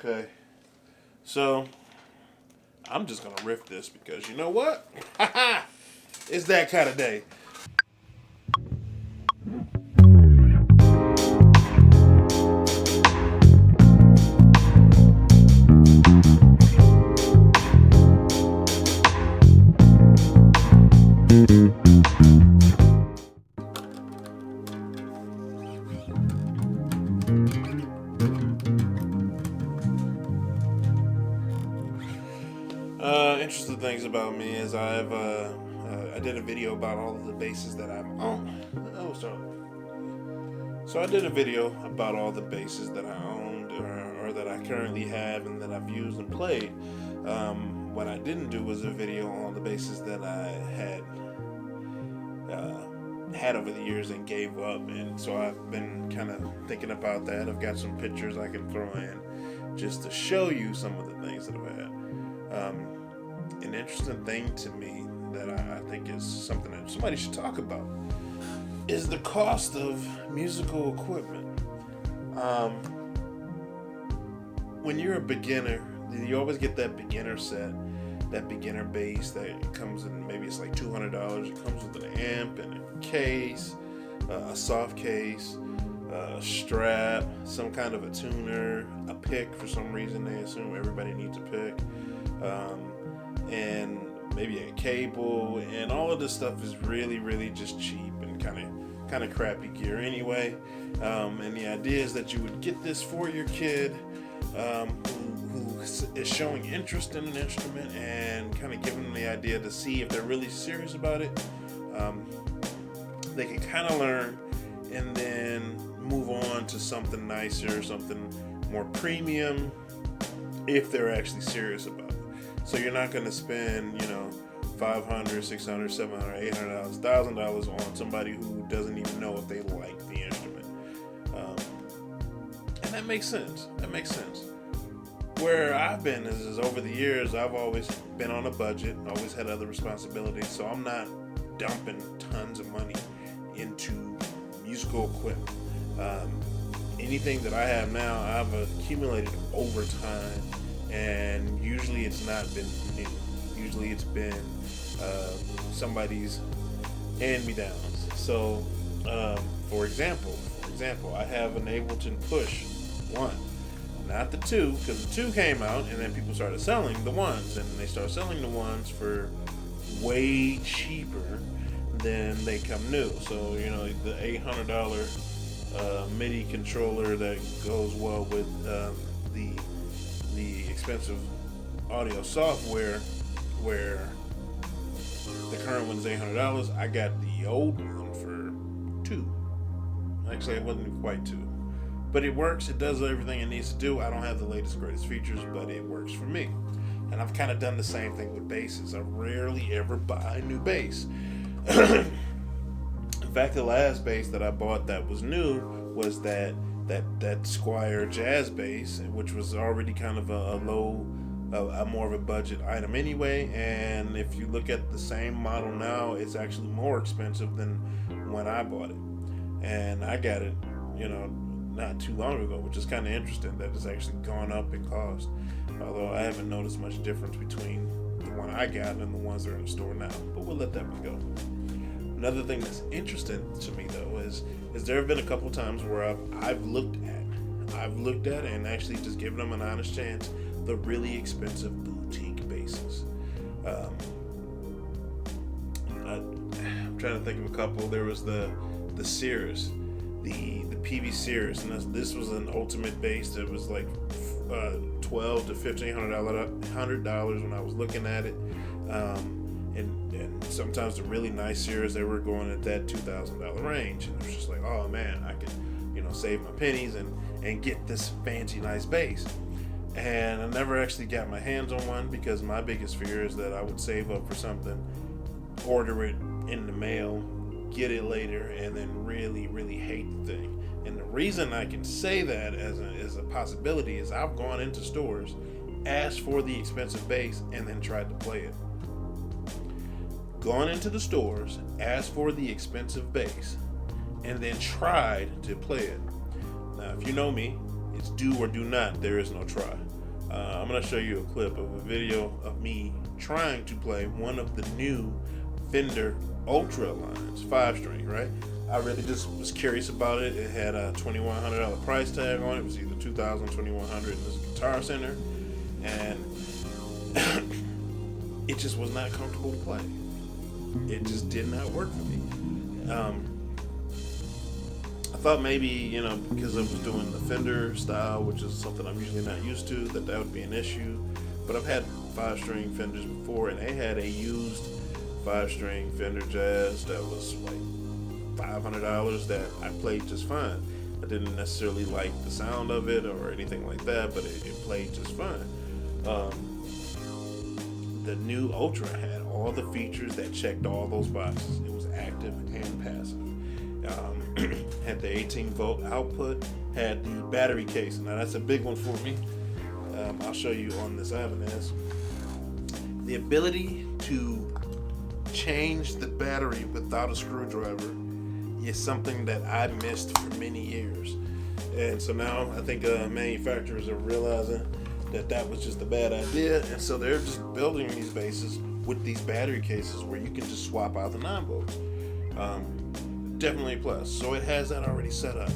Okay. So, I'm just going to riff this because you know what? It's that kind of day. Interesting things about me is I did a video about all of the basses that I'm on. Oh, sorry. So I did a video about all the basses that I owned or that I currently have and that I've used and played. What I didn't do was a video on the basses that I had over the years and gave up, and so I've been kind of thinking about that. I've got some pictures I can throw in just to show you some of the things that I've had. An interesting thing to me that I think is something that somebody should talk about is the cost of musical equipment. When you're a beginner, you always get that beginner set, that beginner bass that comes in, maybe it's like $200. It comes with an amp and a case, a soft case, a strap, some kind of a tuner, a pick. For some reason they assume everybody needs a pick, and maybe a cable, and all of this stuff is really just cheap and kind of crappy gear anyway. And the idea is that you would get this for your kid who is showing interest in an instrument, and kind of giving them the idea to see if they're really serious about it. They can kind of learn and then move on to something nicer, something more premium, if they're actually serious about it. So you're not going to spend, $500, $600, $700, $800, $1,000 on somebody who doesn't even know if they like the instrument. And that makes sense. Where I've been is over the years, I've always been on a budget, always had other responsibilities, so I'm not dumping tons of money into musical equipment. Anything that I have now, I've accumulated over time, and usually it's not been new. Usually it's been somebody's hand-me-downs. So, for example, I have an Ableton Push 1. Not the 2, because the 2 came out, and then people started selling the 1s, and they started selling the 1s for way cheaper than they come new. So, the $800 MIDI controller that goes well with the expensive audio software, where the current one's $800. I got the old one for $2. Actually, it wasn't quite $2. But it works. It does everything it needs to do. I don't have the latest, greatest features, but it works for me. And I've kind of done the same thing with basses. I rarely ever buy a new bass. In fact, the last bass that I bought that was new was that Squier jazz bass, which was already kind of a more of a budget item anyway. And if you look at the same model now, it's actually more expensive than when I bought it. And I got it, not too long ago, which is kind of interesting that it's actually gone up in cost. Although I haven't noticed much difference between the one I got and the ones that are in the store now. But we'll let that one go. Another thing that's interesting to me though is there have been a couple times where I've looked at and actually just given them an honest chance, the really expensive boutique basses. I'm trying to think of a couple. There was the Sears, the PV Sears, and this was an ultimate bass that was like $1,200 to $1,500 when I was looking at it. And sometimes the really nice Sears, they were going at that $2,000 range, and it was just like, oh man, I could save my pennies and get this fancy nice bass. And I never actually got my hands on one, because my biggest fear is that I would save up for something, order it in the mail, get it later, and then really hate the thing. And the reason I can say that as a possibility is I've gone into stores, asked for the expensive bass, and then tried to play it. Gone into the stores, asked for the expensive bass, and then tried to play it. Now, if you know me, It's do or do not. There is no try. I'm going to show you a clip of a video of me trying to play one of the new Fender Ultra lines, 5-string, right? I really just was curious about it. It had a $2,100 price tag on it. It was either $2,000, $2,100 in this Guitar Center, and it just was not comfortable to play. It just did not work for me. I thought maybe, you know, because I was doing the Fender style, which is something I'm usually not used to, that would be an issue. But I've had 5-string Fenders before, and they had a used 5-string Fender Jazz that was like $500 that I played just fine. I didn't necessarily like the sound of it or anything like that, but it played just fine. The new Ultra had all the features that checked all those boxes. It was active and passive. Had the 18-volt output, had the battery case. Now that's a big one for me. I'll show you on this Ibanez. The ability to change the battery without a screwdriver is something that I missed for many years. And so now I think manufacturers are realizing that was just a bad idea, and so they're just building these bases with these battery cases where you can just swap out the 9 volts. Definitely a plus. So it has that already set up.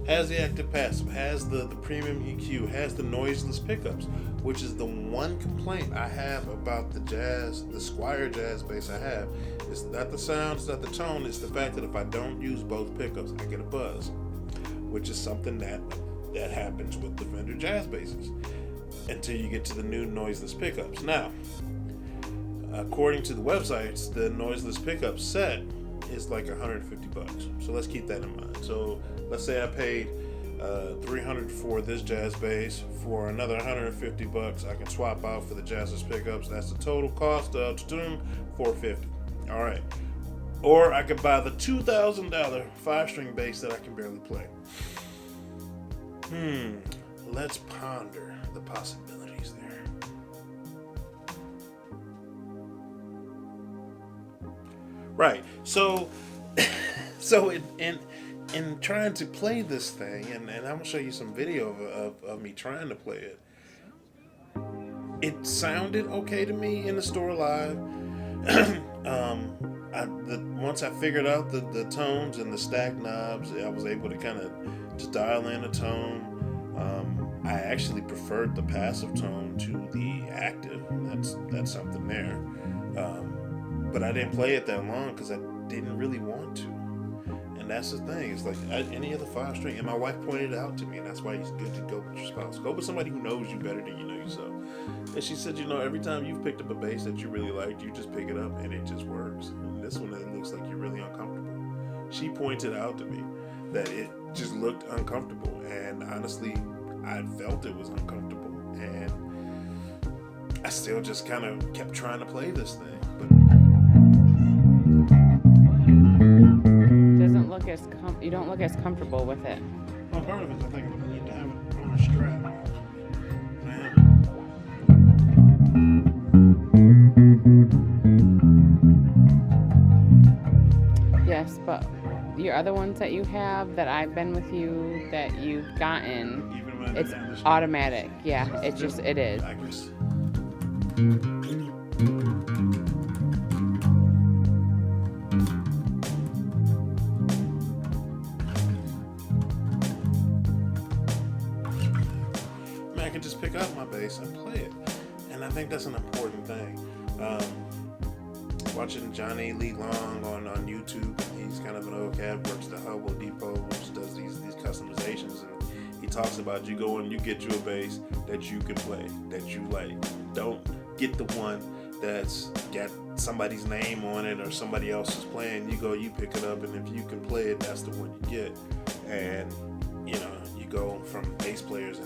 Has the active passive, has the premium EQ, has the noiseless pickups, which is the one complaint I have about the Squier Jazz bass I have. It's not the sound, it's not the tone, it's the fact that if I don't use both pickups, I get a buzz, which is something that happens with the Fender Jazz basses until you get to the new noiseless pickups. Now, according to the websites, the noiseless pickup set is like $150. So let's keep that in mind. So let's say I paid $300 for this jazz bass. For another $150, I can swap out for the jazzless pickups. That's the total cost of $450. All right. Or I could buy the $2,000 5-string bass that I can barely play. Let's ponder the possibilities there. Right. So in trying to play this thing, and I'm gonna show you some video of me trying to play it. It sounded okay to me in the store live. Once I figured out the tones and the stack knobs, I was able to kind of just dial in a tone. I actually preferred the passive tone to the active. That's something there. But I didn't play it that long because I didn't really want to. And that's the thing. It's like any other 5-string. And my wife pointed it out to me, and that's why it's good to go with your spouse. Go with somebody who knows you better than you know yourself. And she said, every time you've picked up a bass that you really liked, you just pick it up and it just works. And this one, it looks like you're really uncomfortable. She pointed out to me that it just looked uncomfortable. And honestly, I felt it was uncomfortable. And I still just kind of kept trying to play this thing. But you don't look as comfortable with it. Well, part of it is I think I need to have it on a strap. Yes, but your other ones that you have that I've been with you that you've gotten, it's automatic. Yeah, it is. I can just pick up my bass and play it, and I think that's an important thing. Watching Johnny Lee Long on YouTube, he's kind of an old cat, works at the Home Depot, which does these customizations, and he talks about you go and you get you a bass that you can play, that you like. Don't get the one that's got somebody's name on it or somebody else is playing. You go, you pick it up, and if you can play it, that's the one you get. And you go from bass players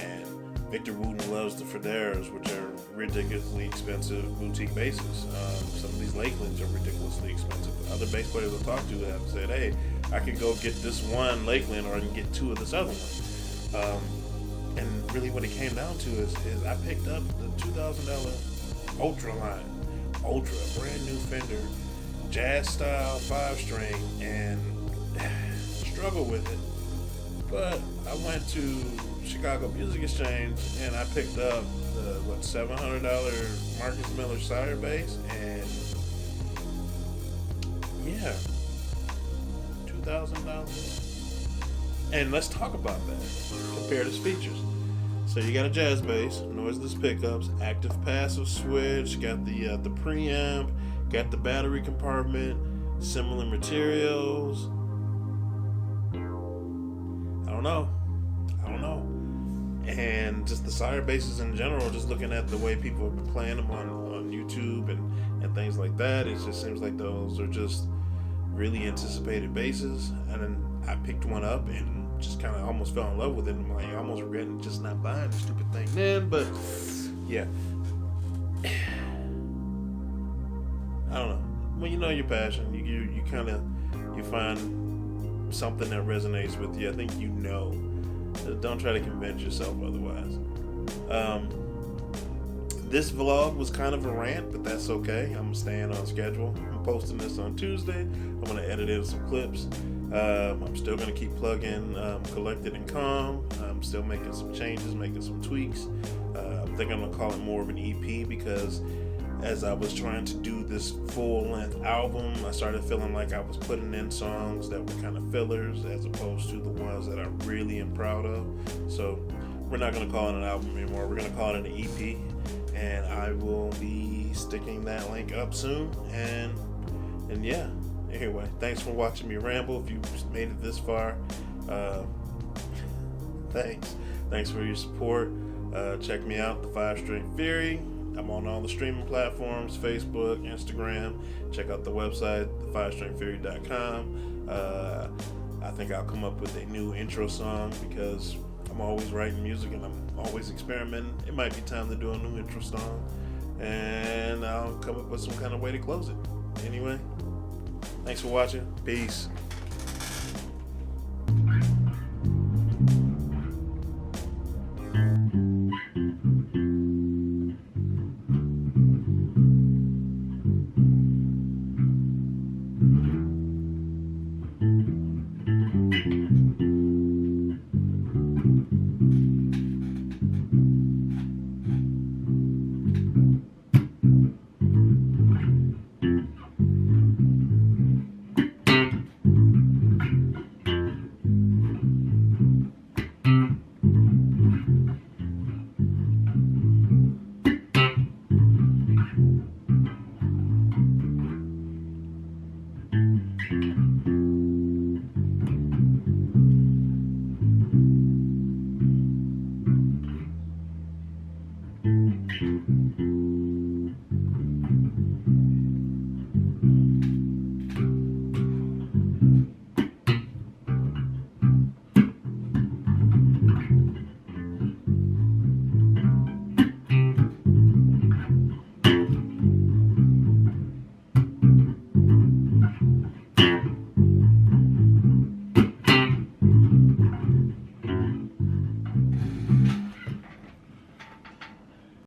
and Victor Wooten loves the Federers, which are ridiculously expensive boutique basses. Some of these Lakelands are ridiculously expensive. Other bass players I've talked to have said, hey, I could go get this one Lakeland or I can get 2 of this other one. And really what it came down to is I picked up the $2,000 Ultra line. Ultra, brand new Fender, jazz style 5-string, and struggled with it. But I went to Chicago Music Exchange, and I picked up the $700 Marcus Miller Sire bass, and yeah, $2,000. And let's talk about that. Compare its features. So you got a jazz bass, noiseless pickups, active passive switch, got the preamp, got the battery compartment, similar materials. I don't know. And just the Sire basses in general, just looking at the way people have been playing them on YouTube and things like that, it just seems like those are just really anticipated basses. And then I picked one up and just kind of almost fell in love with it. I'm like, I almost regretting just not buying the stupid thing then, but yeah. I don't know. When you know your passion, you kind of, you find something that resonates with you. I think you know. Don't try to convince yourself otherwise. This vlog was kind of a rant, but that's okay. I'm staying on schedule. I'm posting this on Tuesday. I'm going to edit in some clips. I'm still going to keep plugging Collected and Calm. I'm still making some changes, making some tweaks. I think I'm going to call it more of an EP, because as I was trying to do this full-length album, I started feeling like I was putting in songs that were kind of fillers as opposed to the ones that I really am proud of. So we're not going to call it an album anymore. We're going to call it an EP, and I will be sticking that link up soon. And yeah, anyway, thanks for watching me ramble. If you made it this far, thanks for your support. Check me out, The 5-String Fury. I'm on all the streaming platforms, Facebook, Instagram. Check out the website, the5stringfury.com. I think I'll come up with a new intro song, because I'm always writing music and I'm always experimenting. It might be time to do a new intro song, and I'll come up with some kind of way to close it. Anyway, thanks for watching. Peace.